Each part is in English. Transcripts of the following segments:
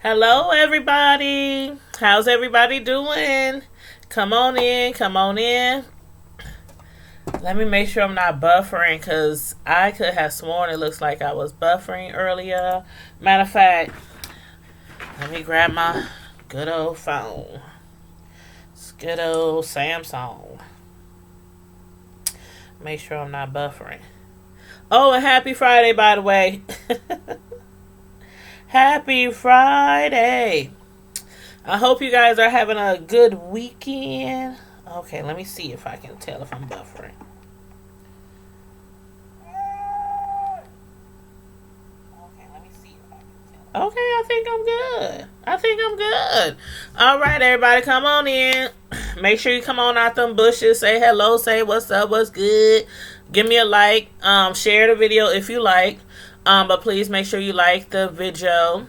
Hello, everybody. How's everybody doing? Come on in. Come on in. Let me make sure I'm not buffering because I could have sworn it looks like I was buffering earlier. Matter of fact, let me grab my good old phone. It's good old Samsung. Make sure I'm not buffering. Oh, and happy Friday, by the way. Happy Friday. I hope you guys are having a good weekend. Okay, let me see if I can tell if I'm buffering. Okay, I think I'm good. All right, everybody, come on in. Make sure you come on out them bushes. Say hello. Say what's up. What's good. Give me a like. Share the video if you like. But please make sure you like the video.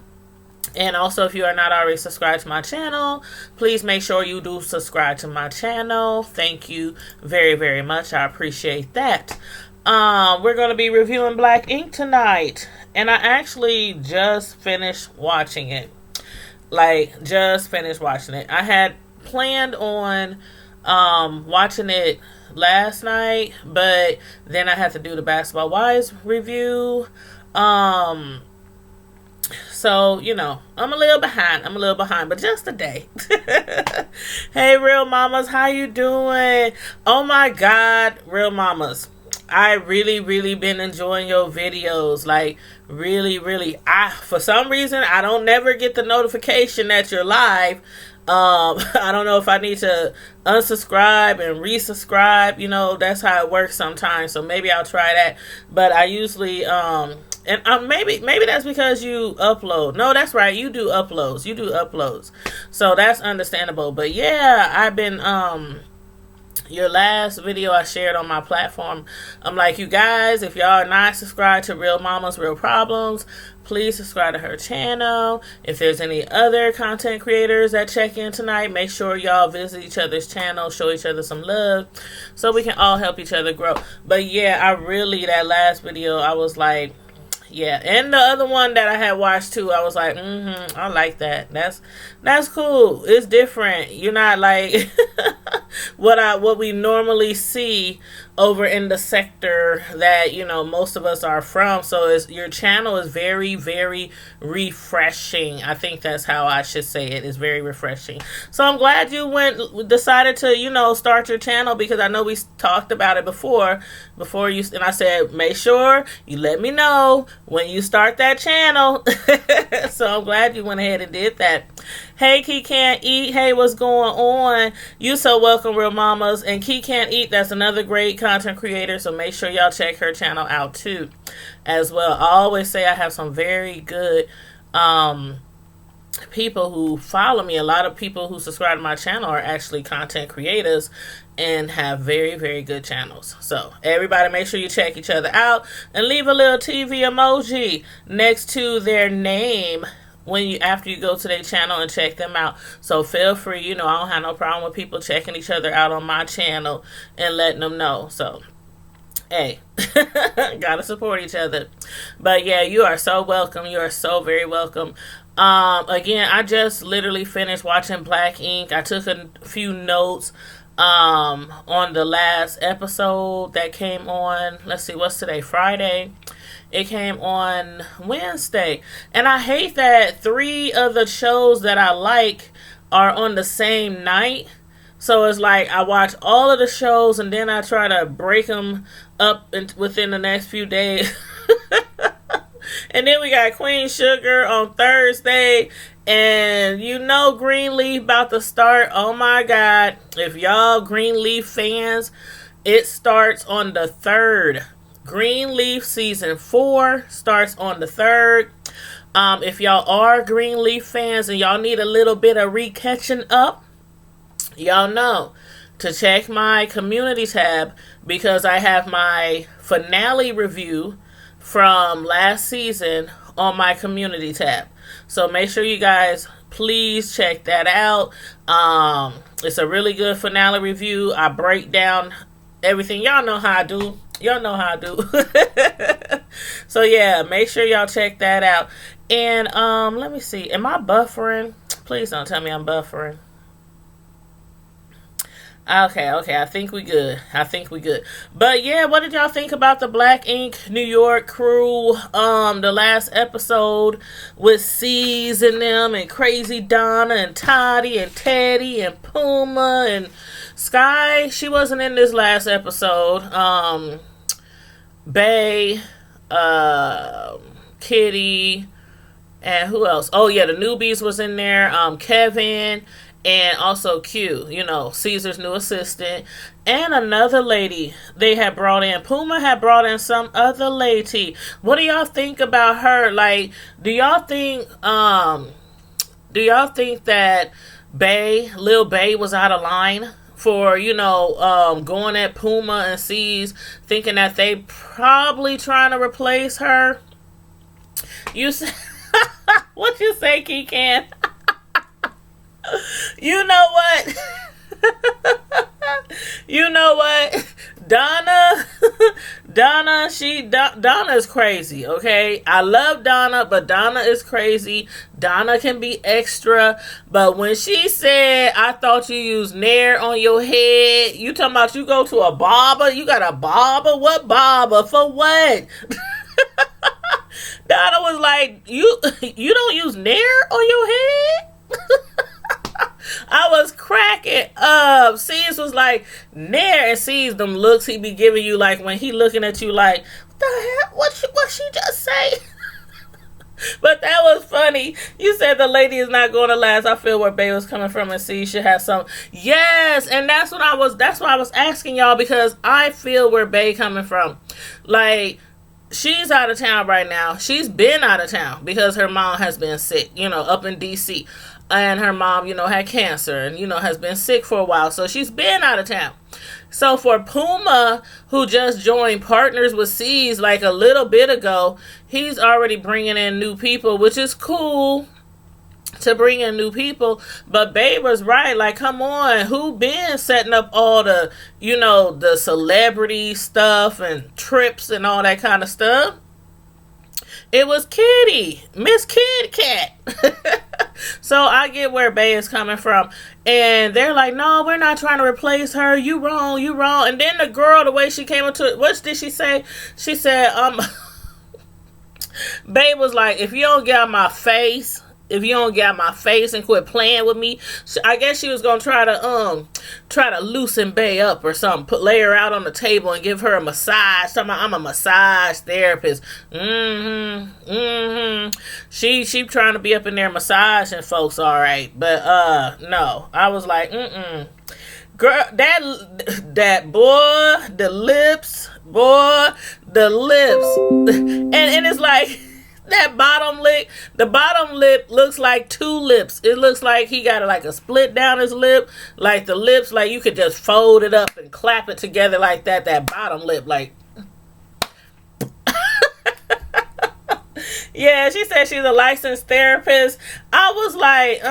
And also, if you are not already subscribed to my channel, please make sure you do subscribe to my channel. Thank you very, very much. I appreciate that. We're going to be reviewing Black Ink tonight. And I actually just finished watching it. I had planned on watching it last night, but then I had to do the Basketball Wives review. So, you know, I'm a little behind, but just a day. Hey, Real Mamas, how you doing? Oh my God, Real Mamas. I really been enjoying your videos. Like, really. For some reason, I don't never get the notification that you're live. I don't know if I need to unsubscribe and resubscribe. You know, that's how it works sometimes. So maybe I'll try that. But I usually, maybe that's because you upload. No, that's right. You do uploads. So that's understandable. But yeah, I've been, your last video I shared on my platform, I'm like, you guys, if y'all are not subscribed to Real Mama's Real Problems, please subscribe to her channel. If there's any other content creators that check in tonight, make sure y'all visit each other's channel, show each other some love, so we can all help each other grow. But yeah, that last video, I was like, yeah, and the other one that I had watched too, I was like, I like that. That's cool. It's different. You're not like what we normally see over in the sector that, you know, most of us are from. So your channel is very, very refreshing. I think that's how I should say it. It's very refreshing. So I'm glad you decided to, you know, start your channel, because I know we talked about it before you, and I said, make sure you let me know when you start that channel. So I'm glad you went ahead and did that. Hey, Key Can't Eat. Hey, what's going on? You so welcome, Real Mamas. And Key Can't Eat, that's another great content creator. So make sure y'all check her channel out too, as well. I always say I have some very good people who follow me. A lot of people who subscribe to my channel are actually content creators and have very, very good channels. So everybody, make sure you check each other out and leave a little TV emoji next to their name after you go to their channel and check them out. So feel free, you know, I don't have no problem with people checking each other out on my channel and letting them know. So hey, gotta support each other. But yeah, you are so welcome. You are so very welcome. Again, I just literally finished watching Black Ink. I took a few notes on the last episode that came on. Let's see, what's today? Friday. It came on Wednesday. And I hate that 3 of the shows that I like are on the same night. So it's like I watch all of the shows and then I try to break them up within the next few days. And then we got Queen Sugar on Thursday. And you know Greenleaf about to start. Oh my God. If y'all Greenleaf fans, it starts on the 3rd. Greenleaf season 4 starts on the 3rd. If y'all are Greenleaf fans and y'all need a little bit of re-catching up, y'all know to check my community tab, because I have my finale review from last season on my community tab. So make sure you guys please check that out. It's a really good finale review. I break down everything. Y'all know how I do. So yeah, make sure y'all check that out. And let me see. Am I buffering? Please don't tell me I'm buffering. Okay, I think we good. But yeah, what did y'all think about the Black Ink New York crew? The last episode with C's and them and Crazy Donna and Toddy and Teddy and Puma and Sky. She wasn't in this last episode. Bay, Kitty, and who else? Oh yeah, the newbies was in there. Kevin. And also Q, Caesar's new assistant. And another lady they had brought in. Puma had brought in some other lady. What do y'all think about her? Like, do y'all think that Lil Bay was out of line for, going at Puma and C's, thinking that they probably trying to replace her? You say, what you say, Keegan? You know what? You know what? Donna is crazy, okay? I love Donna, but Donna is crazy. Donna can be extra, but when she said, I thought you used Nair on your head, you talking about you go to a barber? You got a barber? What barber? For what? Donna was like, you don't use Nair on your head? I was cracking up. C's was like, Nair, and C's them looks he be giving you, like when he looking at you like, what the hell? What she just say? But that was funny. You said the lady is not going to last. I feel where Bay was coming from, and C should have some. Yes, and that's why I was asking y'all, because I feel where Bay coming from. Like, she's out of town right now. She's been out of town because her mom has been sick, up in DC. And her mom, had cancer and, has been sick for a while. So she's been out of town. So for Puma, who just joined Partners with C's like a little bit ago, he's already bringing in new people, which is cool to bring in new people. But Babe was right. Like, come on. Who been setting up all the, the celebrity stuff and trips and all that kind of stuff? It was Kitty, Miss Kid Cat. So I get where Bay is coming from. And they're like, no, we're not trying to replace her. You wrong. And then the girl, the way she came into it, what did she say? She said, Bay was like, if you don't get out my face and quit playing with me. I guess she was gonna try to loosen Bay up or something. Lay her out on the table and give her a massage. I'm a massage therapist. She trying to be up in there massaging folks, all right. But no, I was like, girl, that boy, the lips, and it's like. That the bottom lip looks like two lips. It looks like he got like a split down his lip. Like the lips, like you could just fold it up and clap it together like that. That bottom lip, like. Yeah, she said she's a licensed therapist. I was like,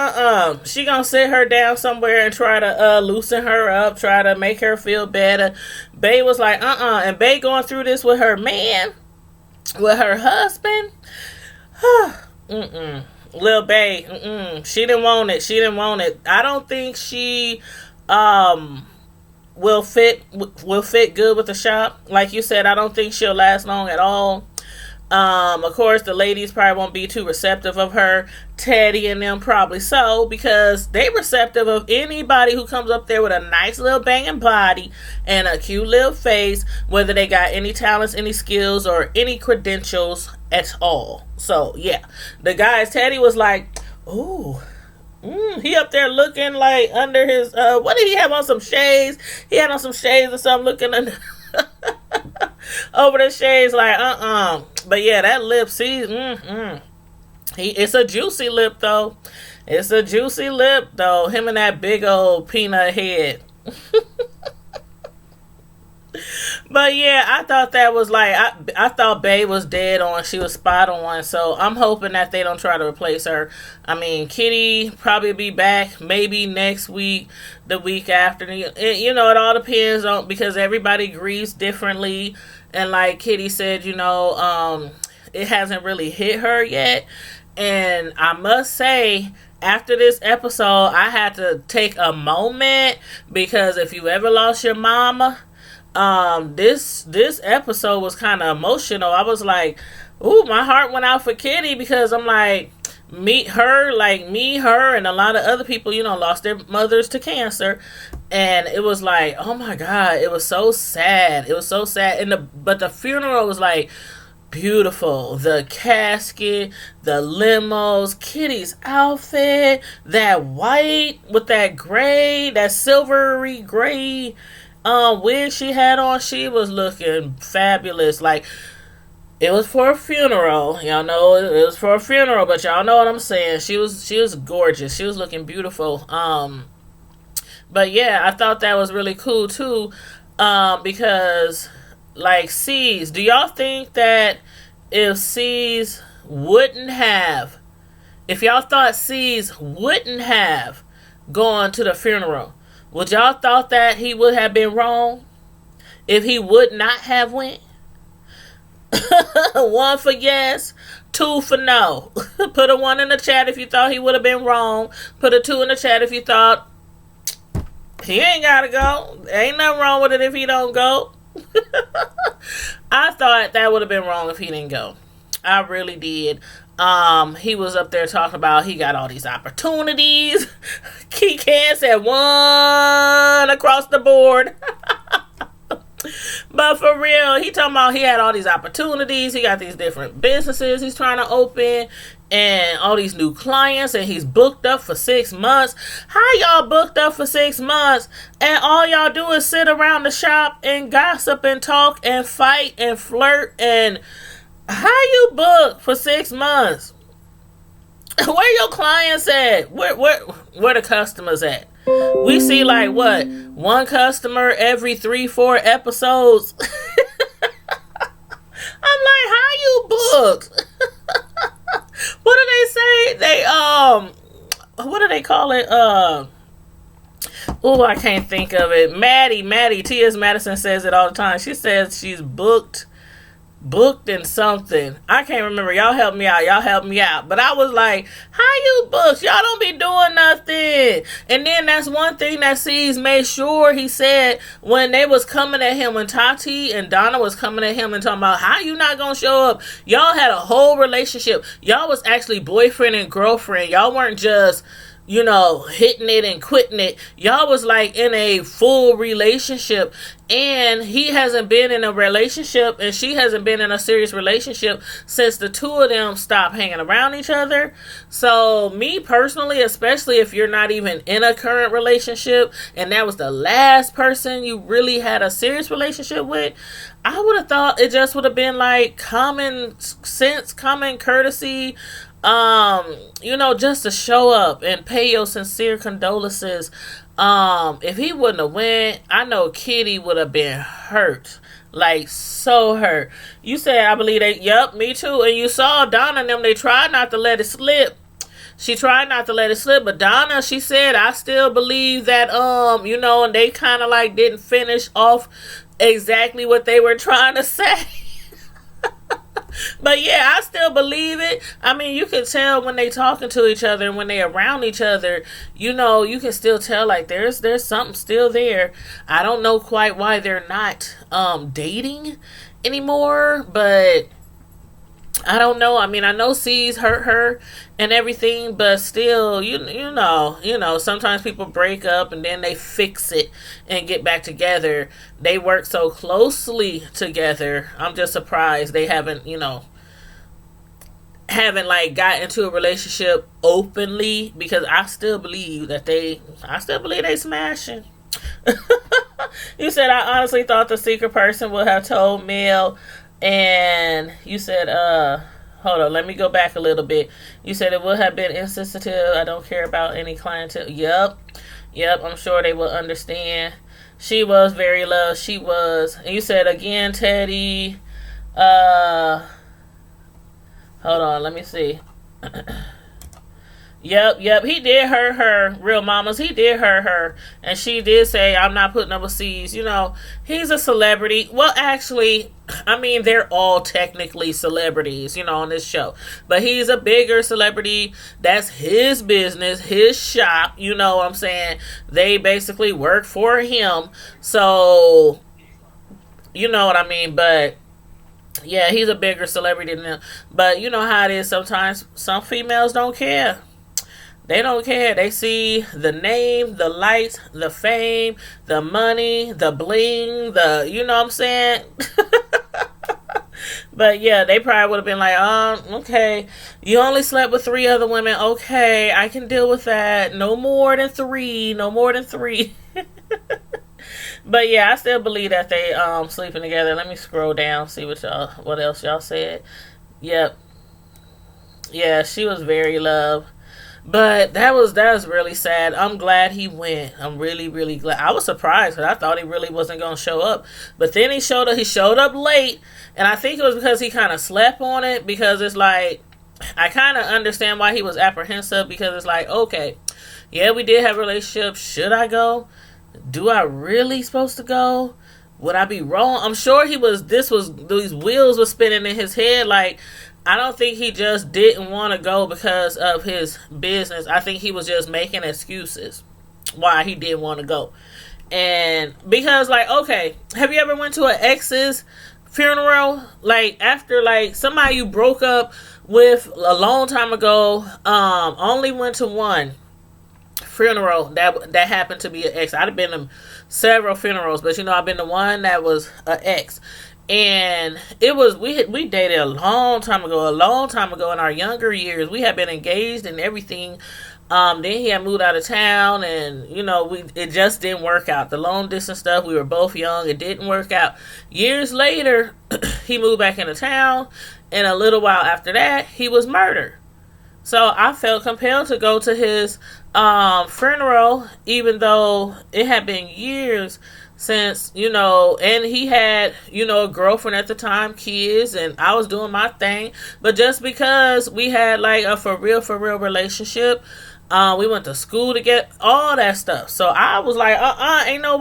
she gonna sit her down somewhere and try to loosen her up, try to make her feel better. Bay was like, and Bay going through this with her man, with her husband. Lil Bay, she didn't want it. I don't think she will fit good with the shop. Like you said, I don't think she'll last long at all. Of course, the ladies probably won't be too receptive of her. Teddy and them probably so, because they receptive of anybody who comes up there with a nice little banging body and a cute little face, whether they got any talents, any skills, or any credentials at all. So, yeah. The guys, Teddy was like, ooh, he up there looking like under his, what did he have on, some shades? He had on some shades or something, looking under... over the shades, like but yeah, that lip, see, it's a juicy lip though. Him and that big old peanut head. But yeah, I thought that was like, I thought Bae was dead on. She was spot on. So I'm hoping that they don't try to replace her. I mean, Kitty probably be back maybe next week, the week after. It all depends on, because everybody grieves differently. And like Kitty said, it hasn't really hit her yet. And I must say, after this episode, I had to take a moment, because if you ever lost your mama, this episode was kind of emotional. I was like, ooh, my heart went out for Kitty, because I'm like, her, and a lot of other people, lost their mothers to cancer, and it was like, oh my God, it was so sad. It was so sad, but the funeral was like beautiful. The casket, the limos, Kitty's outfit, that white with that gray, that silvery gray wig she had on, she was looking fabulous. Like, it was for a funeral. Y'all know it was for a funeral, but y'all know what I'm saying. She was gorgeous. She was looking beautiful. But yeah, I thought that was really cool too. Because like C's, do y'all think that if y'all thought C's wouldn't have gone to the funeral, would y'all thought that he would have been wrong if he would not have went? 1 for yes, 2 for no. Put a 1 in the chat if you thought he would have been wrong. Put a 2 in the chat if you thought he ain't gotta go. Ain't nothing wrong with it if he don't go. I thought that would have been wrong if he didn't go. I really did. He was up there talking about he got all these opportunities. Keegan said 1 across the board. But for real, he talking about he had all these opportunities. He got these different businesses he's trying to open, and all these new clients, and he's booked up for 6 months. How y'all booked up for 6 months and all y'all do is sit around the shop and gossip and talk and fight and flirt? And how you booked for 6 months? Where your clients at? Where the customers at? We see like what? 1 customer every 3-4 episodes. I'm like, how you booked? What do they say? What do they call it? I can't think of it. Maddie, T.S. Madison says it all the time. She says she's booked in something. I can't remember. Y'all help me out. But I was like, how you booked? Y'all don't be doing nothing. And then that's one thing that C's made sure he said when they was coming at him, when Tati and Donna was coming at him and talking about how you not gonna show up. Y'all had a whole relationship. Y'all was actually boyfriend and girlfriend. Y'all weren't just hitting it and quitting it. Y'all was like in a full relationship, and he hasn't been in a relationship and she hasn't been in a serious relationship since the two of them stopped hanging around each other. So me personally, especially if you're not even in a current relationship and that was the last person you really had a serious relationship with, I would have thought it just would have been like common sense, common courtesy, just to show up and pay your sincere condolences. If he wouldn't have went, I know Kitty would have been hurt. Like, so hurt. You said, I believe they, yep, me too. And you saw Donna and them, they tried not to let it slip. She tried not to let it slip, but Donna, she said, I still believe that, and they kind of like didn't finish off exactly what they were trying to say. But yeah, I still believe it. I mean, you can tell when they talking to each other and when they around each other, you can still tell like there's something still there. I don't know quite why they're not dating anymore, but I don't know. I mean, I know C's hurt her and everything, but still, sometimes people break up and then they fix it and get back together. They work so closely together. I'm just surprised they haven't like got into a relationship openly, because I still believe they smashing. You said, I honestly thought the secret person would have told Mel. And you said, hold on, let me go back a little bit. You said it would have been insensitive. I don't care about any clientele. Yep, I'm sure they will understand. She was very loved. She was. And you said again, Teddy, hold on, let me see. Yep. He did hurt her, real mamas. He did hurt her. And she did say, I'm not putting up with C's. He's a celebrity. Well, actually, I mean, they're all technically celebrities, on this show. But he's a bigger celebrity. That's his business, his shop. You know what I'm saying? They basically work for him. So, you know what I mean? But yeah, he's a bigger celebrity than them. But you know how it is sometimes. Some females don't care. They don't care. They see the name, the lights, the fame, the money, the bling, you know what I'm saying? But yeah, they probably would have been like, okay, you only slept with 3 other women. Okay, I can deal with that. No more than 3. No more than 3. But yeah, I still believe that they sleeping together. Let me scroll down, see what else y'all said. Yep. Yeah, she was very loved. But that was really sad. I'm glad he went. I'm really, really glad. I was surprised because I thought he really wasn't going to show up. But then he showed up. He showed up late. And I think it was because he kind of slept on it. Because it's like, I kind of understand why he was apprehensive. Because it's like, okay, yeah, we did have a relationship. Should I go? Do I really supposed to go? Would I be wrong? I'm sure these wheels were spinning in his head. Like, I don't think he just didn't want to go because of his business. I think he was just making excuses why he didn't want to go. And because, like, okay, have you ever went to an ex's funeral? Like, after, like, somebody you broke up with a long time ago, only went to one funeral that happened to be an ex. I've been to several funerals, but I've been to one that was an ex. And it was, we dated a long time ago in our younger years. We had been engaged and everything. Then he had moved out of town, and it just didn't work out. The long distance stuff, we were both young, it didn't work out. Years later, he moved back into town, and a little while after that, he was murdered. So I felt compelled to go to his funeral, even though it had been years since, and he had, a girlfriend at the time, kids, and I was doing my thing. But just because we had like a for real relationship, we went to school to get all that stuff. So I was like, ain't no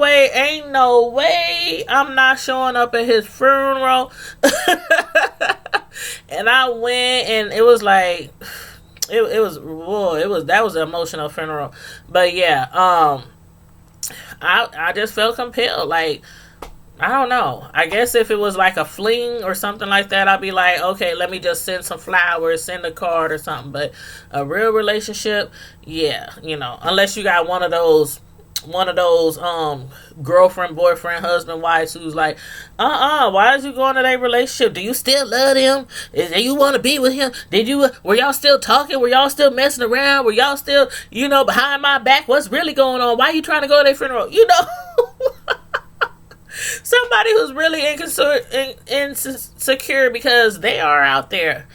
way I'm not showing up at his funeral. And I went, and it was like, that was an emotional funeral. But yeah, I just felt compelled. Like, I don't know. I guess if it was like a fling or something like that, I'd be like, okay, let me just send some flowers, send a card or something. But a real relationship, yeah, unless you got one of those girlfriend, boyfriend, husband, wives who's like, why did you go into that relationship? Do you still love him? Do you want to be with him? Were y'all still talking? Were y'all still messing around? Were y'all still, behind my back? What's really going on? Why are you trying to go to their funeral? Somebody who's really insecure, because they are out there.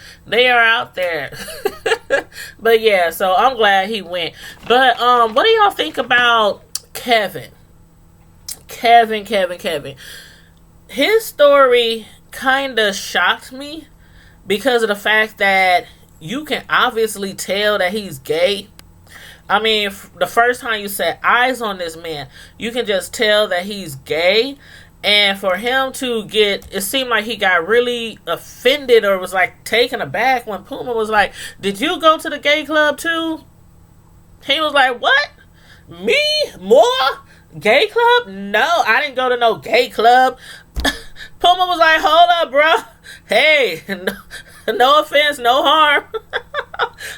But yeah, so I'm glad he went. But what do y'all think about Kevin? His story kind of shocked me because of the fact that you can obviously tell that he's gay. I mean, the first time you set eyes on this man, you can just tell that he's gay. And for him to it seemed like he got really offended or was like taken aback when Puma was like, did you go to the gay club too? He was like, what? Me? More? Gay club? No, I didn't go to no gay club. Puma was like, hold up, bro. Hey, no offense, no harm.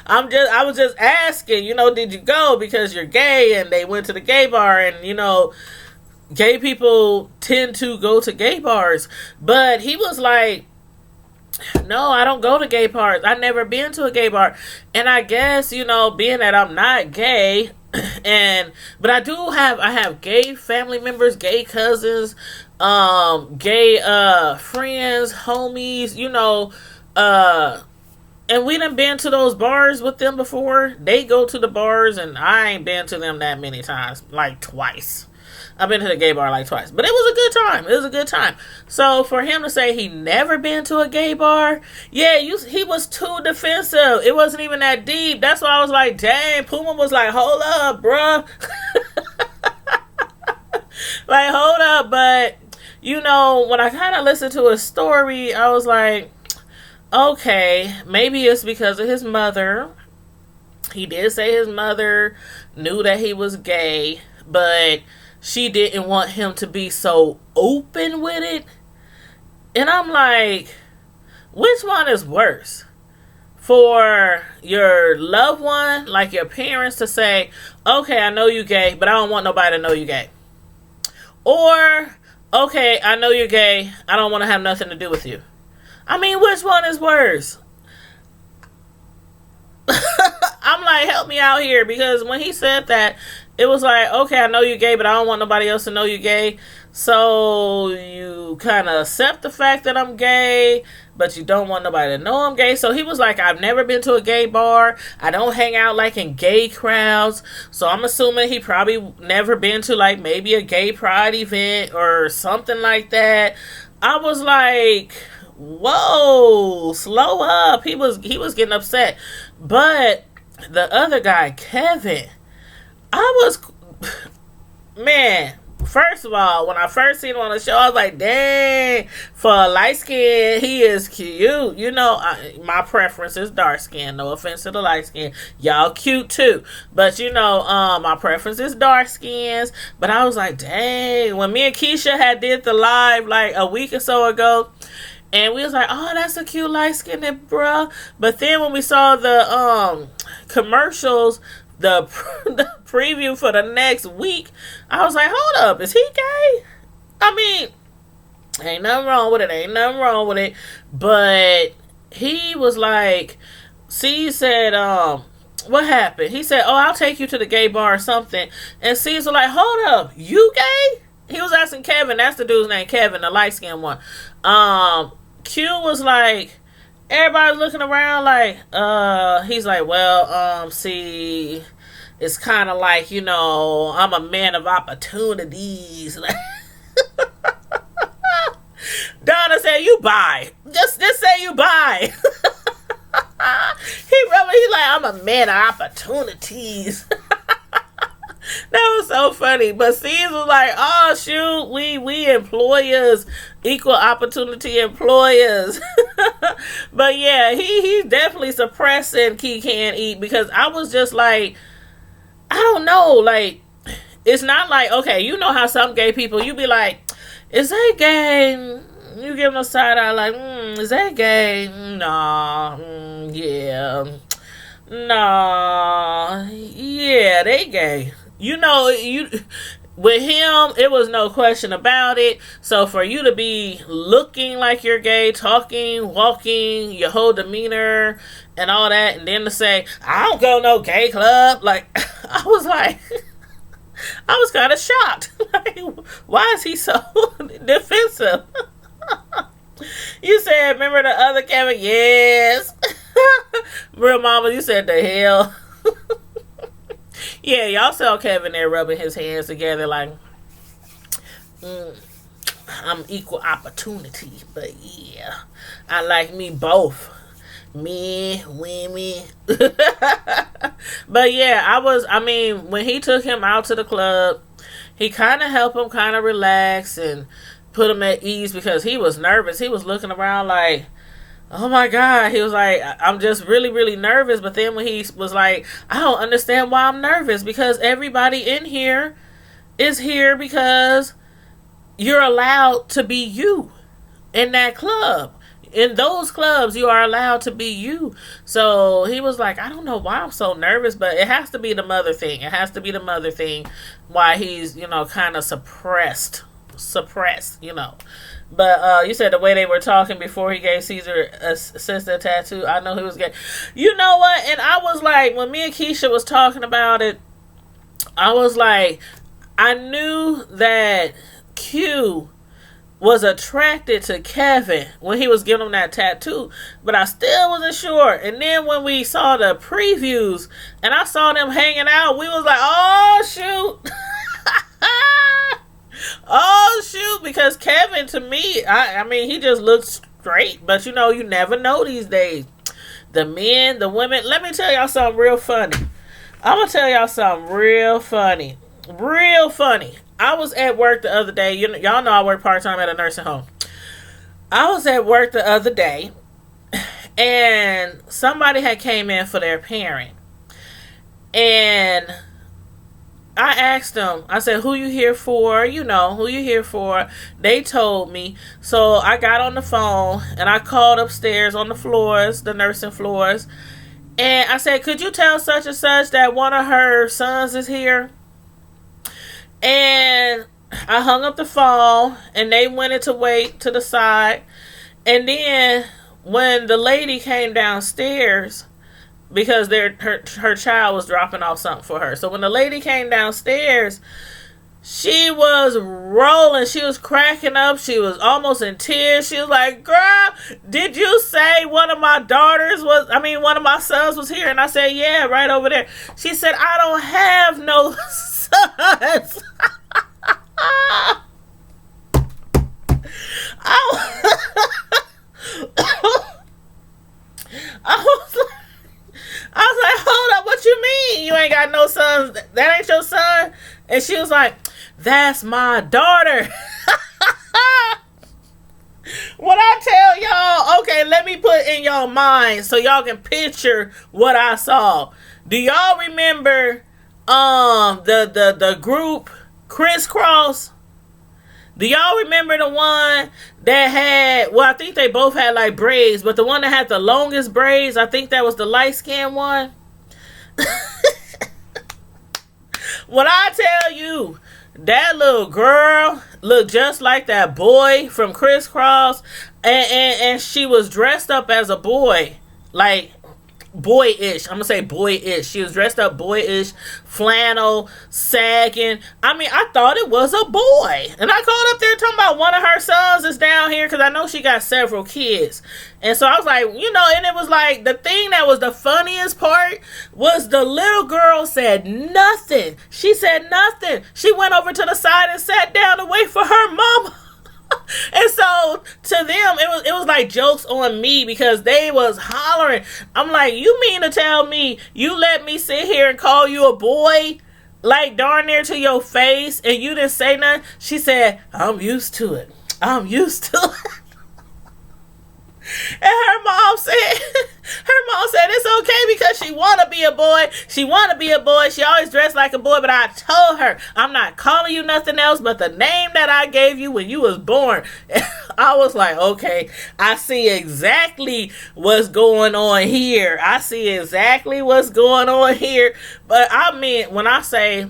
I was just asking, did you go because you're gay and they went to the gay bar, and gay people tend to go to gay bars. But he was like, no, I don't go to gay bars. I've never been to a gay bar. And I guess, being that I'm not gay, but I have gay family members, gay cousins, gay friends, homies, and we done been to those bars with them before. They go to the bars, and I ain't been to them that many times, like twice. I've been to the gay bar like twice, but it was a good time. It was a good time. So for him to say he never been to a gay bar, yeah, he was too defensive. It wasn't even that deep. That's why I was like, dang, Puma was like, hold up, bruh. Like, hold up. But, you know, when I kind of listened to his story, I was like, okay, maybe it's because of his mother. He did say his mother knew that he was gay, but she didn't want him to be so open with it. And I'm like, which one is worse? For your loved one, like your parents, to say, okay, I know you gay, but I don't want nobody to know you gay. Or, okay, I know you're gay, I don't want to have nothing to do with you. I mean, which one is worse? I'm like, help me out here, because when he said that, it was like, okay, I know you're gay, but I don't want nobody else to know you're gay. So you kind of accept the fact that I'm gay, but you don't want nobody to know I'm gay. So he was like, I've never been to a gay bar. I don't hang out like in gay crowds. So I'm assuming he probably never been to like maybe a gay pride event or something like that. I was like, whoa, slow up. He was getting upset. But the other guy, Kevin, man, first of all, when I first seen him on the show, I was like, dang, for a light skin, he is cute. You know, my preference is dark skin. No offense to the light skin. Y'all cute too. But, you know, my preference is dark skins. But I was like, dang, when me and Keisha had did the live like a week or so ago, and we was like, oh, that's a cute light-skinned bruh. But then when we saw the commercials, the preview for the next week, I was like, hold up, is he gay? I mean, ain't nothing wrong with it. But he was like, C said, what happened? He said, oh, I'll take you to the gay bar or something. And C's was like, hold up, you gay? He was asking Kevin, that's the dude's name, Kevin, the light-skinned one. Q was like, everybody's looking around like, he's like, well, see, it's kind of like, you know, I'm a man of opportunities. Donna said, you buy. Just say you buy. He's like, I'm a man of opportunities. That was so funny. But C's was like, oh shoot, we employers, equal opportunity employers. But yeah, he's definitely suppressing Key Can't Eat, because I was just like, I don't know, like, it's not like, okay, you know how some gay people, you be like, is that gay? You give them a side eye like, is that gay? Nah, yeah. Nah, yeah, they gay. You know, with him, it was no question about it. So for you to be looking like you're gay, talking, walking, your whole demeanor and all that, and then to say, I don't go no gay club, like, I was kind of shocked. Like, why is he so defensive? You said, remember the other Kevin? Yes. Real mama, you said the hell. Yeah, y'all saw Kevin there rubbing his hands together like, I'm equal opportunity. But yeah, I like me both. Me, women. But yeah, when he took him out to the club, he kind of helped him kind of relax and put him at ease, because he was nervous. He was looking around like, oh my God. He was like, I'm just really, really nervous. But then when he was like, I don't understand why I'm nervous, because everybody in here is here because you're allowed to be you in that club. In those clubs, you are allowed to be you. So he was like, I don't know why I'm so nervous, but it has to be the mother thing. It has to be the mother thing why he's, you know, kind of suppressed, you know. But you said the way they were talking before he gave Caesar a sister tattoo, I know he was gay. You know what? And I was like, when me and Keisha was talking about it, I was like, I knew that Q was attracted to Kevin when he was giving him that tattoo, but I still wasn't sure. And then when we saw the previews and I saw them hanging out, we was like, oh shoot. Oh shoot, because Kevin to me, I mean he just looks straight, but you never know these days. The men, the women. Let me tell y'all something real funny. I'm gonna tell y'all something real funny. Real funny. I was at work the other day. Y'all know I work part-time at a nursing home. I was at work the other day and somebody had came in for their parent. And I asked them, I said, who you here for? Who you here for? They told me. So I got on the phone and I called upstairs on the floors, the nursing floors. And I said, could you tell such and such that one of her sons is here? And I hung up the phone and they went into wait to the side. And then when the lady came downstairs, because her child was dropping off something for her. So when the lady came downstairs, she was rolling. She was cracking up. She was almost in tears. She was like, girl, did you say one of my sons was here? And I said, yeah, right over there. She said, I don't have no sons. I was like, hold up, what you mean you ain't got no sons? That ain't your son? And she was like, that's my daughter. What I tell y'all, okay, let me put in y'all mind so y'all can picture what I saw. Do y'all remember the group Crisscross? Do y'all remember the one that had, well, I think they both had like braids, but the one that had the longest braids, I think that was the light-skinned one. When I tell you, that little girl looked just like that boy from Crisscross, and she was dressed up as a boy, like boyish. I'm gonna say boyish. She was dressed up boyish, flannel, sagging. I mean, I thought it was a boy. And I called up there talking about one of her sons is down here because I know she got several kids. And so I was like, and it was like the thing that was the funniest part was the little girl said nothing. She said nothing. She went over to the side and sat down to wait for her mama. And so to them it was like jokes on me because they was hollering. I'm like, you mean to tell me you let me sit here and call you a boy like darn near to your face and you didn't say nothing? She said, I'm used to it. And her mom said it's okay because she want to be a boy. She want to be a boy. She always dressed like a boy, but I told her, I'm not calling you nothing else but the name that I gave you when you was born. And I was like, okay, I see exactly what's going on here. But I mean, when I say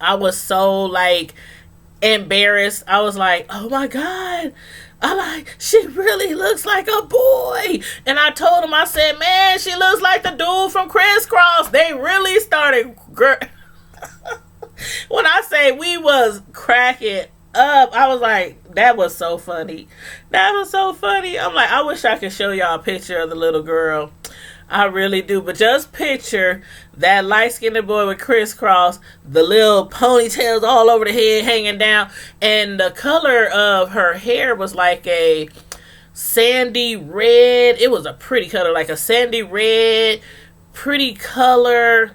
I was so like embarrassed, I was like, oh my God. I'm like, she really looks like a boy. And I told him, I said, man, she looks like the dude from Crisscross. They really started. When I say we was cracking up, I was like, that was so funny. I'm like, I wish I could show y'all a picture of the little girl. I really do. But just picture that light-skinned boy with Crisscross, the little ponytails all over the head hanging down, and the color of her hair was like a sandy red. It was a pretty color, like a sandy red, pretty color.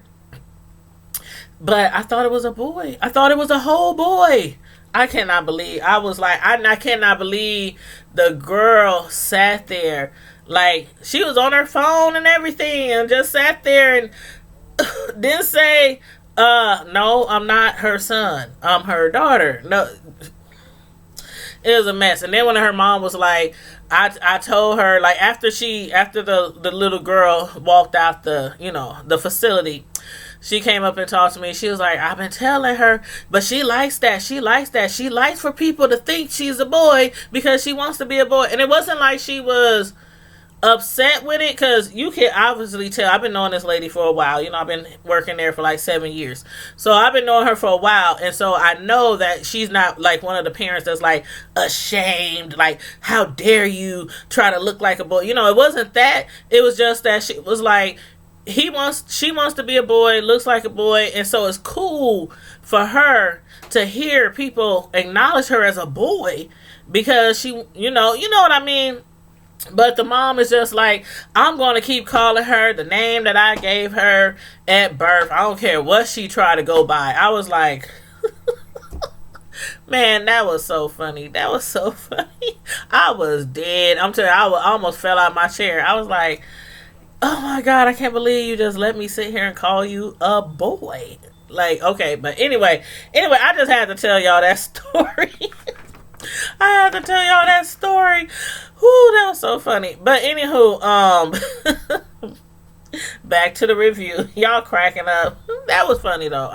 But I thought it was a boy. I thought it was a whole boy. I cannot believe. I was like, I cannot believe the girl sat there. Like, she was on her phone and everything and just sat there and didn't say, no, I'm not her son. I'm her daughter. No, it was a mess. And then when her mom was like, I told her, like, after the little girl walked out the facility, she came up and talked to me. She was like, I've been telling her, but she likes that. She likes for people to think she's a boy because she wants to be a boy. And it wasn't like she was upset with it, because you can obviously tell. I've been knowing this lady for a while. I've been working there for like 7 years, so I've been knowing her for a while, and so I know that she's not like one of the parents that's like ashamed, like, how dare you try to look like a boy. It wasn't that. It was just that she was like, she wants to be a boy, looks like a boy, and so it's cool for her to hear people acknowledge her as a boy because you know what I mean. But the mom is just like, I'm going to keep calling her the name that I gave her at birth. I don't care what she tried to go by. I was like, man, that was so funny. That was so funny. I was dead. I'm telling you, I almost fell out my chair. I was like, oh my God, I can't believe you just let me sit here and call you a boy. Like, okay, but anyway, I just had to tell y'all that story. I had to tell y'all that story. Whoo, that was so funny. But anywho, back to the review. Y'all cracking up. That was funny though.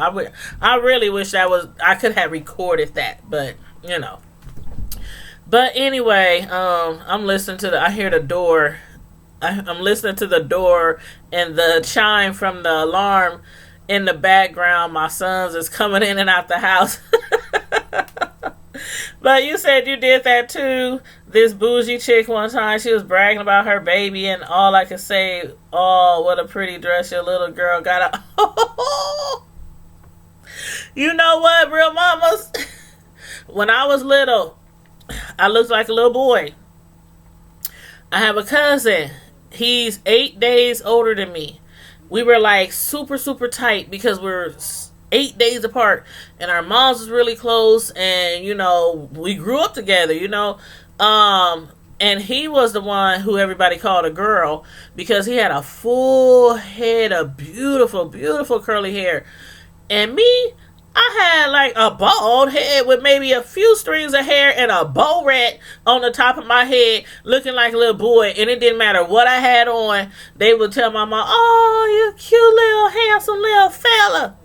I really wish I could have recorded that, but you know. But anyway, I'm listening to I hear the door. I'm listening to the door and the chime from the alarm in the background. My sons is coming in and out the house. But you said you did that too. This bougie chick one time, she was bragging about her baby, and all I could say, oh, what a pretty dress your little girl got. You know what, real mamas? When I was little, I looked like a little boy. I have a cousin. He's 8 days older than me. We were like super, super tight because we're 8 days apart, and our moms was really close, and you know, we grew up together, you know. And he was the one who everybody called a girl because he had a full head of beautiful, beautiful curly hair. And me, I had like a bald head with maybe a few strings of hair and a bow rat on the top of my head looking like a little boy. And it didn't matter what I had on. They would tell my mom, oh, you cute little handsome little fella.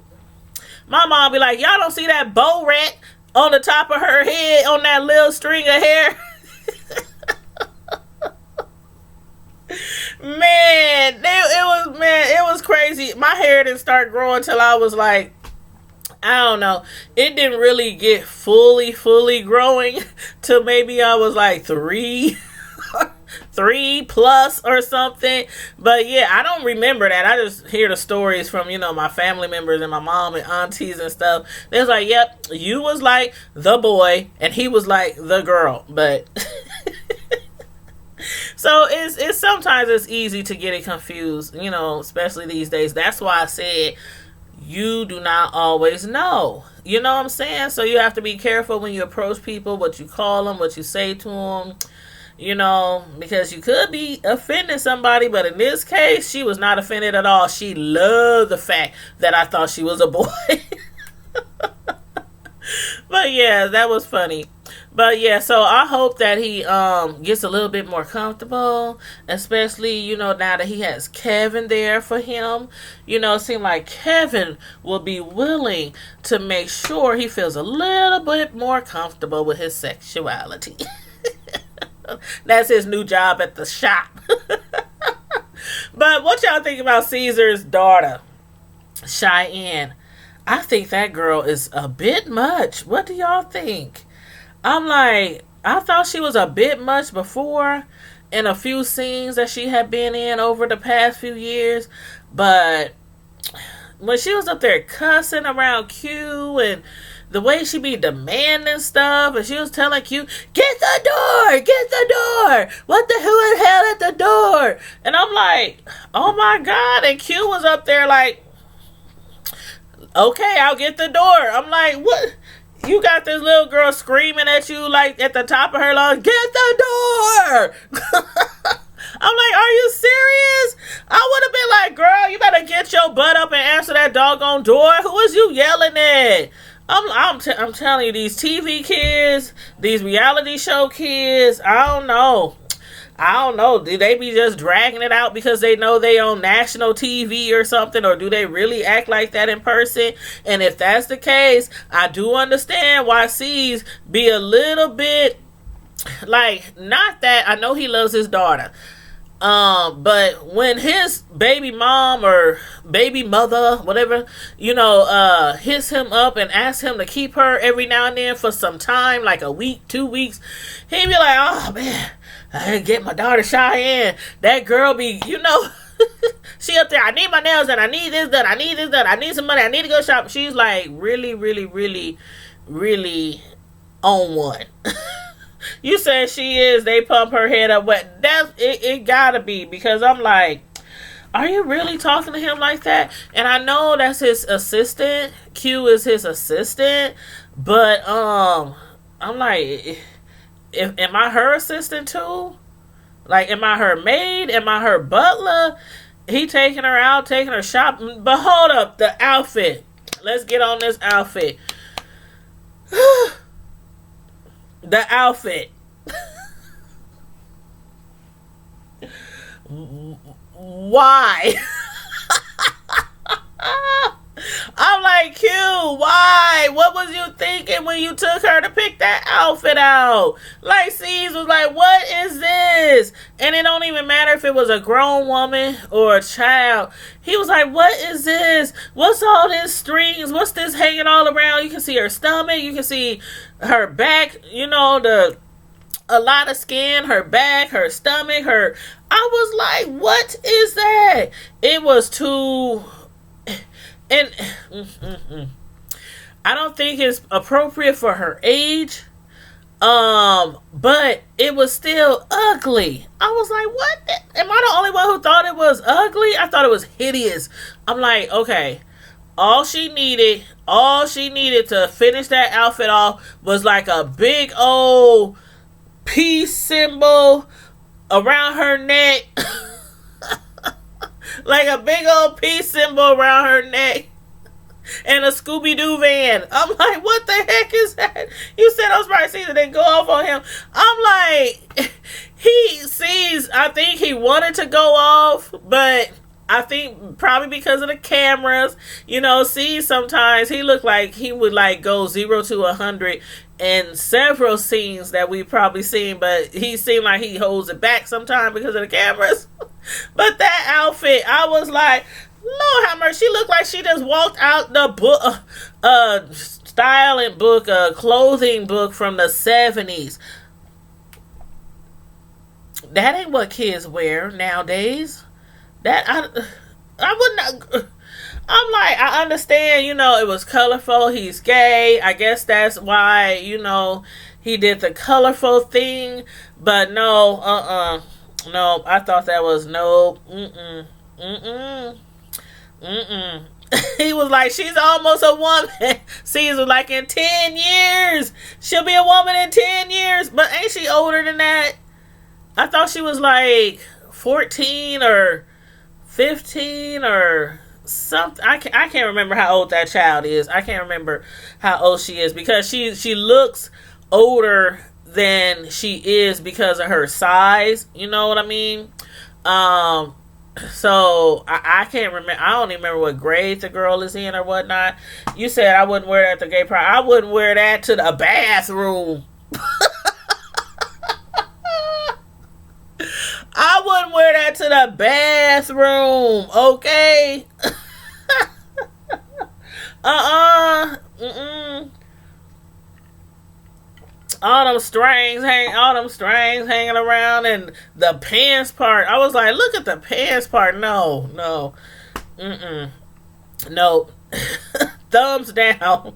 My mom be like, y'all don't see that bow rat on the top of her head on that little string of hair? It was crazy. My hair didn't start growing till I was like, I don't know. It didn't really get fully growing till maybe I was like 3 plus or something. But yeah, I don't remember that. I just hear the stories from, you know, my family members and my mom and aunties and stuff. They was like, yep, you was like the boy and he was like the girl. But so it's sometimes it's easy to get it confused, you know, especially these days. That's why I said you do not always know. You know what I'm saying? So you have to be careful when you approach people, what you call them, what you say to them, you know, because you could be offending somebody. But in this case, she was not offended at all. She loved the fact that I thought she was a boy. But yeah, that was funny. But yeah, so I hope that he gets a little bit more comfortable, especially, you know, now that he has Kevin there for him. You know, it seems like Kevin will be willing to make sure he feels a little bit more comfortable with his sexuality. That's his new job at the shop. But what y'all think about Caesar's daughter, Cheyenne? I think that girl is a bit much. What do y'all think? I'm like, I thought she was a bit much before in a few scenes that she had been in over the past few years. But when she was up there cussing around Q and the way she be demanding stuff, and she was telling Q, get the door, what the hell at the door? And I'm like, oh my God. And Q was up there like, okay, I'll get the door. I'm like, what? You got this little girl screaming at you like at the top of her lungs, get the door. I'm like, are you serious? I would have been like, girl, you better get your butt up and answer that doggone door. Who is you yelling at? I'm telling you, these TV kids, these reality show kids, I don't know. Do they be just dragging it out because they know they on national TV or something? Or do they really act like that in person? And if that's the case, I do understand why C's be a little bit like, not that, I know he loves his daughter. But when his baby mom or baby mother, whatever, you know, hits him up and asks him to keep her every now and then for some time, like a week, 2 weeks, he'd be like, oh man, I gotta get my daughter Cheyenne. That girl be, you know, She up there, I need my nails done, I need this done, I need this done, I need some money, I need to go shop. She's like really, really, really, really on one. You said she is, they pump her head up wet. That's it, it gotta be, because I'm like, are you really talking to him like that? And I know that's his assistant. Q is his assistant. But I'm like, am I her assistant too? Like, am I her maid? Am I her butler? He taking her out, taking her shopping. But hold up, the outfit. Let's get on this outfit. The outfit. Why? I'm like, Q, why? What was you thinking when you took her to pick that outfit out? Like, C's was like, what is this? And it don't even matter if it was a grown woman or a child. He was like, what is this? What's all this strings? What's this hanging all around? You can see her stomach. You can see her back, you know, a lot of skin, her back, her stomach, her... I was like, what is that? It was too... And I don't think it's appropriate for her age. But it was still ugly. I was like, what? Am I the only one who thought it was ugly? I thought it was hideous. I'm like, okay. All she needed to finish that outfit off was like a big old peace symbol around her neck. Like a big old peace symbol around her neck. And a Scooby-Doo van. I'm like, what the heck is that? You said those probably scenes that they go off on him. I'm like, he sees, I think he wanted to go off, but I think probably because of the cameras, you know, see, sometimes he looked like he would like go 0 to 100 in several scenes that we've probably seen, but he seemed like he holds it back sometimes because of the cameras. But that outfit, I was like, Lord have mercy, she looked like she just walked out the book, styling book, clothing book from the 70s. That ain't what kids wear nowadays. That I would not. I'm like, I understand, you know, it was colorful. He's gay. I guess that's why, you know, he did the colorful thing. But no, no, I thought that was no, He was like, she's almost a woman. Caesar was like, in 10 years, she'll be a woman in 10 years. But ain't she older than that? I thought she was like 14 or 15 or something. I can't remember how old that child is. I can't remember how old she is because she looks older than she is because of her size. You know what I mean? So I can't remember. I don't even remember what grade the girl is in or whatnot. You said I wouldn't wear that at the gay pride. I wouldn't wear that to the bathroom. I wouldn't wear that to the bathroom, okay? All them strings hanging around, and the pants part. I was like, look at the pants part. No. No. Thumbs down.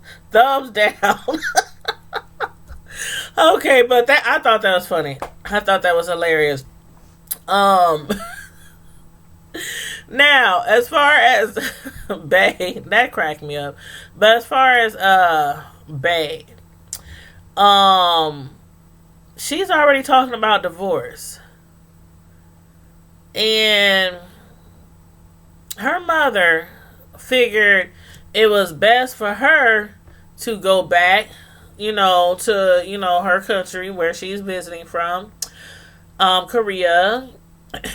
Okay, but I thought that was funny. I thought that was hilarious. Now, as far as Bae, that cracked me up. But as far as Bae, she's already talking about divorce. And her mother figured it was best for her to go back, to, her country where she's visiting from. Korea.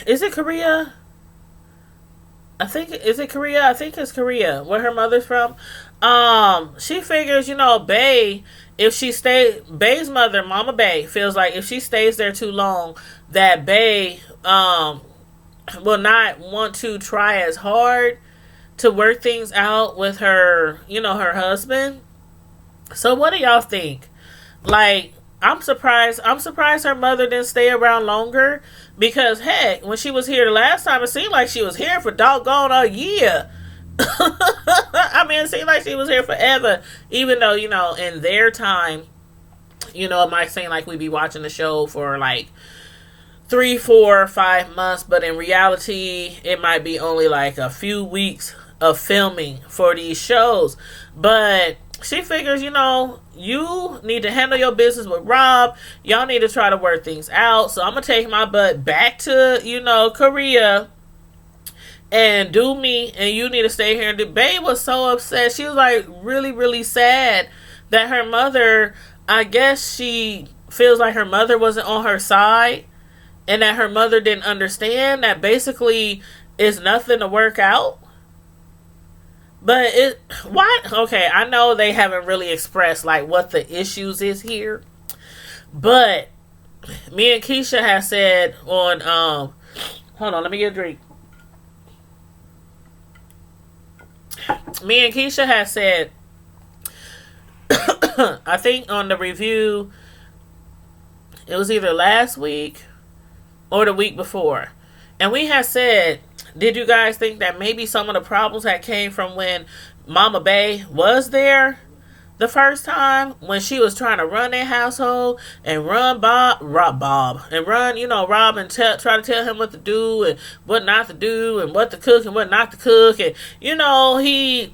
Is it Korea? Is it Korea? I think it's Korea, where her mother's from. She figures, Bae, if she Bae's mother, Mama Bae, feels like if she stays there too long, that Bae, will not want to try as hard to work things out with her, her husband. So what do y'all think? Like, I'm surprised her mother didn't stay around longer because heck, when she was here the last time, it seemed like she was here for doggone a year. I mean, it seemed like she was here forever, even though in their time, it might seem like we'd be watching the show for like 3, 4, 5 months, but in reality, it might be only like a few weeks of filming for these shows. But she figures, you need to handle your business with Rob. Y'all need to try to work things out. So I'm gonna take my butt back to, Korea and do me, and you need to stay here and do. Babe was so upset. She was like really, really sad that her mother, I guess she feels like her mother wasn't on her side and that her mother didn't understand that basically it's nothing to work out. But what? Okay, I know they haven't really expressed like what the issues is here, but me and Keisha have said on hold on, let me get a drink. Me and Keisha have said I think on the review it was either last week or the week before, and we had said, did you guys think that maybe some of the problems that came from when Mama Bay was there the first time, when she was trying to run their household and run Bob, and run, Rob, and try to tell him what to do and what not to do and what to cook and what not to cook, and he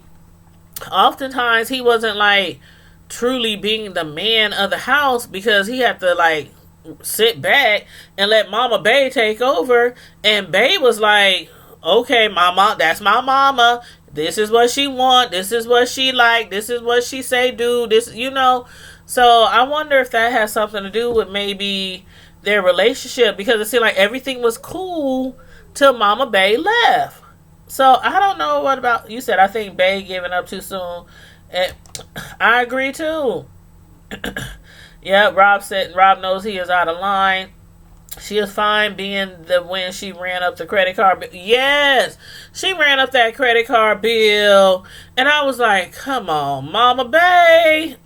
oftentimes he wasn't like truly being the man of the house because he had to like sit back and let Mama Bay take over, and Bay was like, okay, mama, that's my mama. This is what she want. This is what she like. This is what she say do. This, So I wonder if that has something to do with maybe their relationship, because it seemed like everything was cool till Mama Bay left. So I don't know what about you said. I think Bay giving up too soon. And I agree too. Yeah, Rob knows he is out of line. She is fine being when she ran up the credit card bill. Yes, she ran up that credit card bill. And I was like, come on, Mama Bay.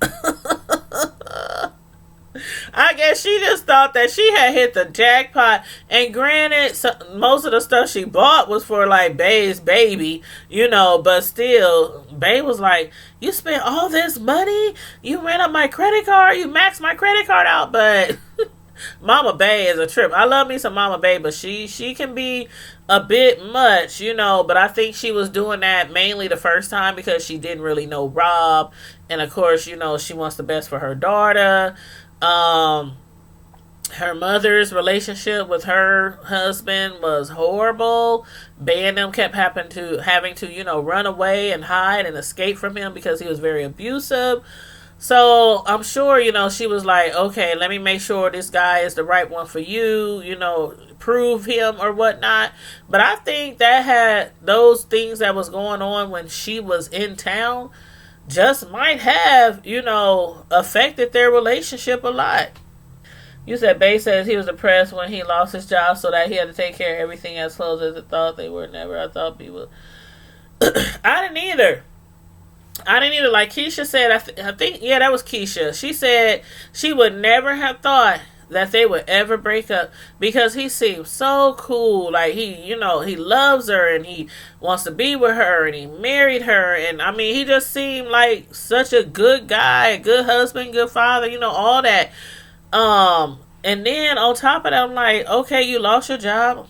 I guess she just thought that she had hit the jackpot. And granted, most of the stuff she bought was for like Bay's baby, but still, Bay was like, you spent all this money? You ran up my credit card? You maxed my credit card out? But Mama Bay is a trip. I love me some Mama Bay, but she can be a bit much, but I think she was doing that mainly the first time because she didn't really know Rob, and of course, she wants the best for her daughter. Her mother's relationship with her husband was horrible. Bay and them kept having to run away and hide and escape from him because he was very abusive. So I'm sure, she was like, okay, let me make sure this guy is the right one for you, prove him or whatnot. But I think that had those things that was going on when she was in town just might have, affected their relationship a lot. You said Bay says he was depressed when he lost his job so that he had to take care of everything as close as it thought they were. Never. I thought people. I didn't either. Like Keisha said, I think, yeah, that was Keisha. She said she would never have thought that they would ever break up because he seemed so cool. Like he loves her and he wants to be with her and he married her. And I mean, he just seemed like such a good guy, a good husband, good father, all that. And then on top of that, I'm like, okay, you lost your job.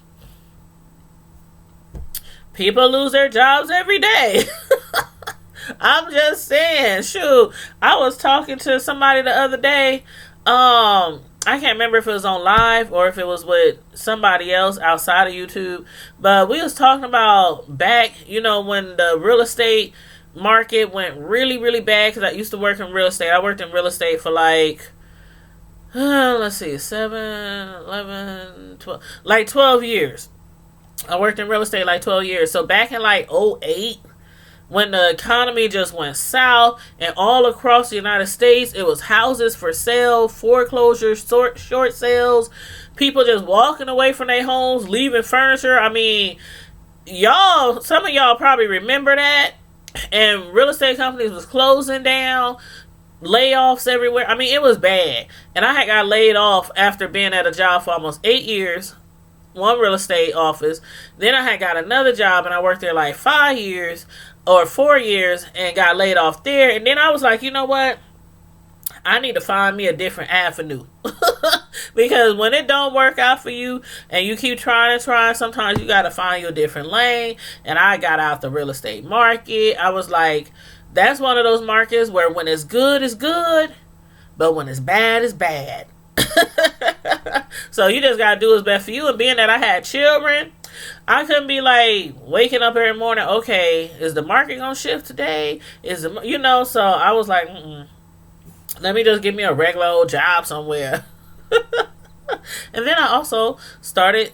People lose their jobs every day. I'm just saying, shoot. I was talking to somebody the other day. I can't remember if it was on live or if it was with somebody else outside of YouTube. But we was talking about back, when the real estate market went really, really bad. Because I used to work in real estate. I worked in real estate for like, let's see, 7, 11, 12, like 12 years. I worked in real estate like 12 years. So back in like 2008, when the economy just went south and all across the United States, it was houses for sale, foreclosures, short sales, people just walking away from their homes, leaving furniture. I mean, some of y'all probably remember that. And real estate companies was closing down. layoffs everywhere. I mean, it was bad. And I had got laid off after being at a job for almost 8 years, one real estate office. Then I had got another job and I worked there like 5 years or 4 years and got laid off there. And then I was like, you know what? I need to find me a different avenue. Because when it don't work out for you and you keep trying and trying, sometimes you got to find you a different lane. And I got out the real estate market. I was like, that's one of those markets where when it's good, but when it's bad, it's bad. So you just got to do what's best for you. And being that I had children, I couldn't be like waking up every morning, okay, is the market going to shift today? So I was like, let me just give me a regular old job somewhere. And then I also started,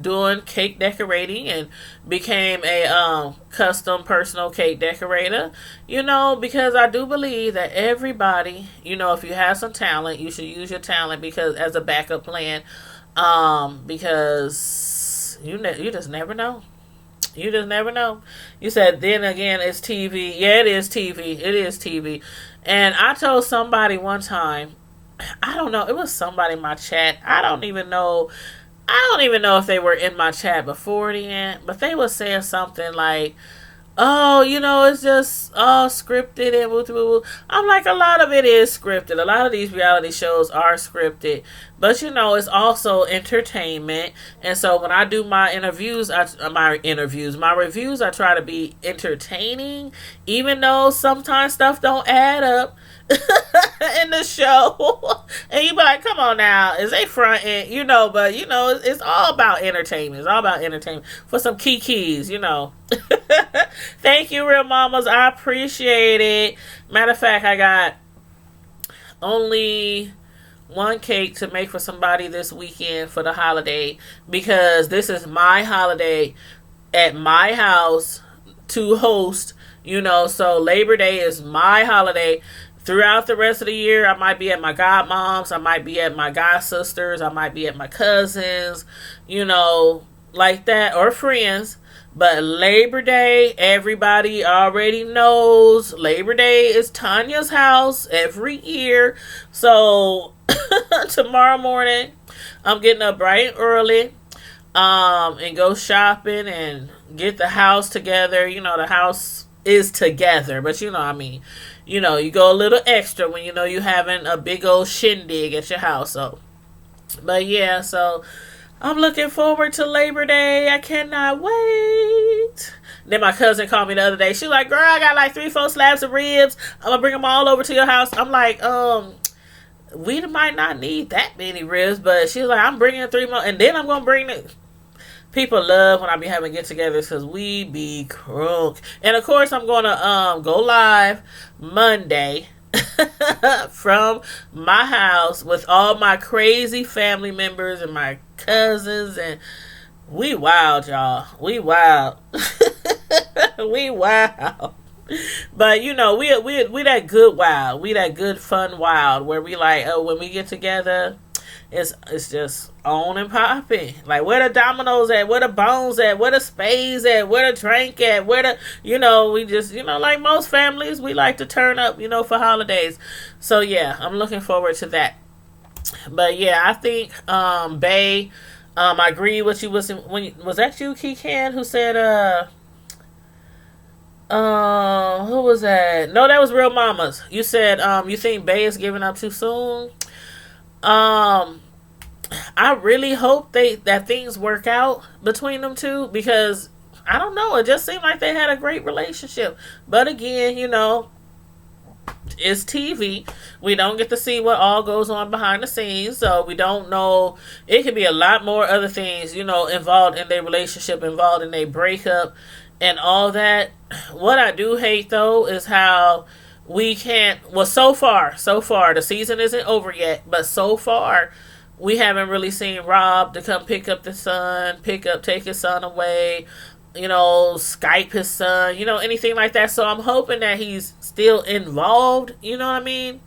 doing cake decorating and became a custom personal cake decorator, because I do believe that everybody, if you have some talent, you should use your talent because as a backup plan, because you just never know. You just never know. You said, then again, it's TV. Yeah, it is TV. It is TV. And I told somebody one time, I don't know, it was somebody in my chat. I don't even know if they were in my chat before the end, but they were saying something like, oh, it's just all scripted and woo. I'm like, a lot of it is scripted. A lot of these reality shows are scripted, but it's also entertainment. And so when I do my reviews, I try to be entertaining, even though sometimes stuff don't add up in the show. And you be like, come on now, is they fronting? But it's all about entertainment. It's all about entertainment for some kikis. Thank you, real mamas. I appreciate it. Matter of fact, I got only one cake to make for somebody this weekend for the holiday, because this is my holiday at my house to host, so Labor Day is my holiday. Throughout the rest of the year, I might be at my godmoms, I might be at my god sisters, I might be at my cousins, like that, or friends. But Labor Day, everybody already knows. Labor Day is Tanya's house every year. So tomorrow morning, I'm getting up bright and early, and go shopping and get the house together. The house is together, but you go a little extra when you having a big old shindig at your house. So, but yeah, so I'm looking forward to Labor Day. I cannot wait. Then my cousin called me the other day. She was like, girl, I got like 3-4 slabs of ribs. I'm going to bring them all over to your house. I'm like, we might not need that many ribs, but she was like, I'm bringing 3 more. And then I'm going to bring it. People love when I be having get-togethers because we be crunk. And, of course, I'm going to go live Monday from my house with all my crazy family members and my cousins. And we wild, y'all. We wild. We wild. But, we that good wild. We that good fun wild where we like, when we get together, it's just on and popping. Like, where the dominoes at? Where the bones at? Where the spades at? Where the drink at? Where the, we just, like most families, we like to turn up, for holidays. So, yeah, I'm looking forward to that. But, yeah, I think, Bae, I agree with you. Was that you, Keekan, who said, who was that? No, that was Real Mamas. You said, you think Bae is giving up too soon? I really hope that things work out between them two, because I don't know, it just seemed like they had a great relationship. But again, it's TV. We don't get to see what all goes on behind the scenes, so we don't know. It could be a lot more other things, involved in their relationship, involved in their breakup and all that. What I do hate though is how we can't, so far, the season isn't over yet, but so far, we haven't really seen Rob to come pick up the son, take his son away, Skype his son, anything like that. So I'm hoping that he's still involved, you know what I mean?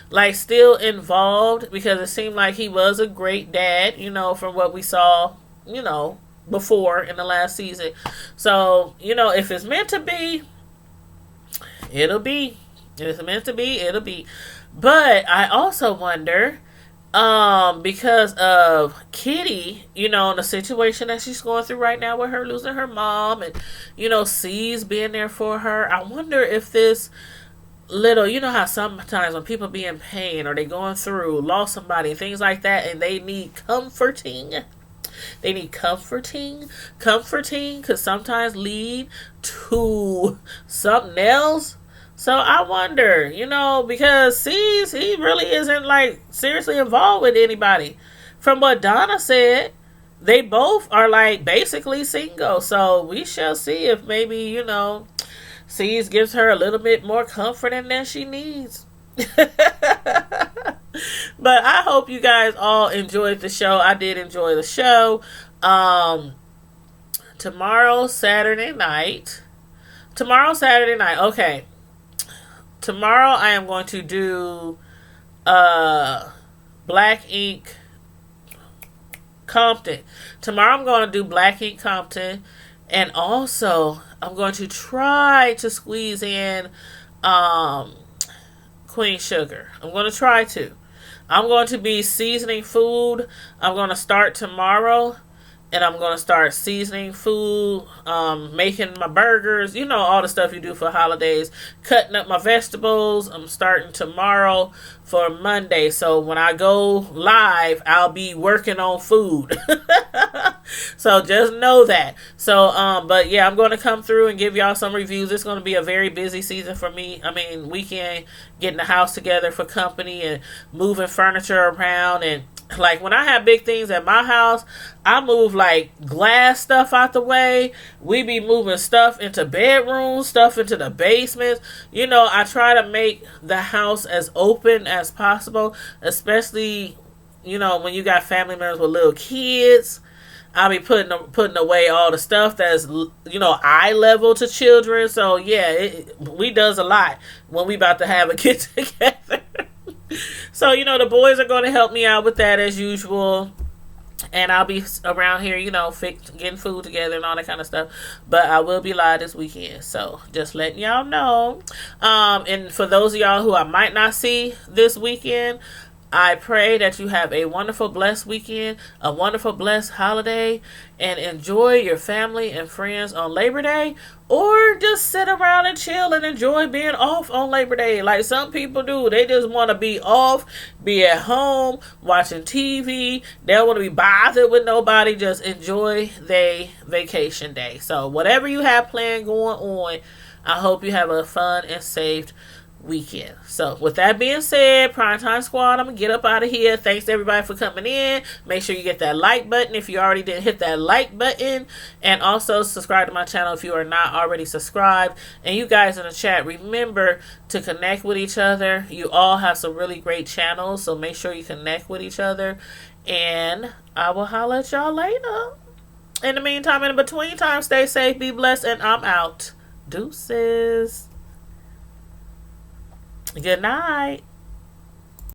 Like, still involved, because it seemed like he was a great dad, from what we saw, before in the last season. So, if it's meant to be, it'll be. If it's meant to be, it'll be. But I also wonder, because of Kitty, and the situation that she's going through right now with her losing her mom and, C's being there for her. I wonder if this little, how sometimes when people be in pain or they going through, lost somebody, things like that, and they need comforting. They need comforting. Comforting could sometimes lead to something else. So I wonder, because C's, he really isn't like seriously involved with anybody. From what Donna said, they both are like basically single. So we shall see if maybe, C's gives her a little bit more comforting than she needs. But I hope you guys all enjoyed the show. I did enjoy the show. Tomorrow, Saturday night. Okay. Tomorrow I am going to do Black Ink Compton. Tomorrow I'm going to do Black Ink Compton. And also I'm going to try to squeeze in Queen Sugar. I'm going to try to. I'm going to be seasoning food. I'm going to start tomorrow. And I'm going to start seasoning food, making my burgers, all the stuff you do for holidays, cutting up my vegetables. I'm starting tomorrow for Monday. So when I go live, I'll be working on food. So just know that. So, but yeah, I'm going to come through and give y'all some reviews. It's going to be a very busy season for me. I mean, weekend, getting the house together for company and moving furniture around. And like when I have big things at my house, I move like glass stuff out the way. We be moving stuff into bedrooms, stuff into the basements. I try to make the house as open as possible, especially, when you got family members with little kids. I'll be putting away all the stuff that's, eye level to children. So yeah, we does a lot when we about to have a get together. So, the boys are going to help me out with that as usual. And I'll be around here, getting food together and all that kind of stuff. But I will be live this weekend. So, just letting y'all know. And for those of y'all who I might not see this weekend, I pray that you have a wonderful, blessed weekend, a wonderful, blessed holiday, and enjoy your family and friends on Labor Day, or just sit around and chill and enjoy being off on Labor Day. Like some people do. They just want to be off, be at home, watching TV. They don't want to be bothered with nobody. Just enjoy their vacation day. So whatever you have planned going on, I hope you have a fun and safe weekend. So with that being said, Primetime Squad, I'm gonna get up out of here. Thanks to everybody for coming in. Make sure you get that like button if you already didn't hit that like button, and also subscribe to my channel if you are not already subscribed. And you guys in the chat, remember to connect with each other. You all have some really great channels, so make sure you connect with each other, and I will holler at y'all later. In the meantime, in the between time, stay safe, be blessed, and I'm out. Deuces. Good night.